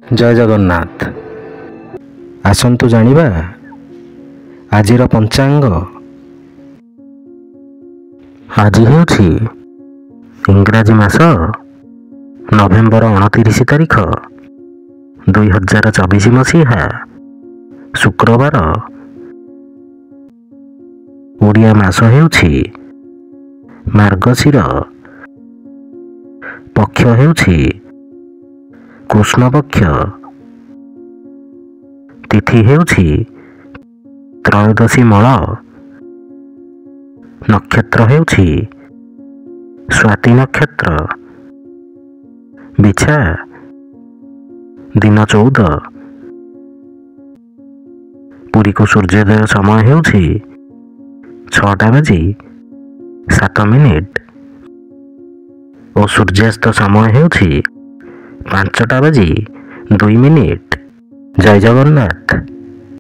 जय जगन्नाथ। आसंतु जानिबा आजिर पंचांग। आज हेउछि इंग्राजी मास नवेम्बर 29 तारिख 2024 मसीहा शुक्रवार। ओडिया मास हेउछि मार्गशीर। पक्ष हेउछि कृष्ण पक्ष। तिथि हेउछि त्रयोदशी मळ। नक्षत्र हेउछि स्वाति नक्षत्र। बिछा दिन 14। पुरी को सूर्योदय समय हेउछि 6:07 और सूर्यास्त समय हेउछि 5:02। जय जगन्नाथ।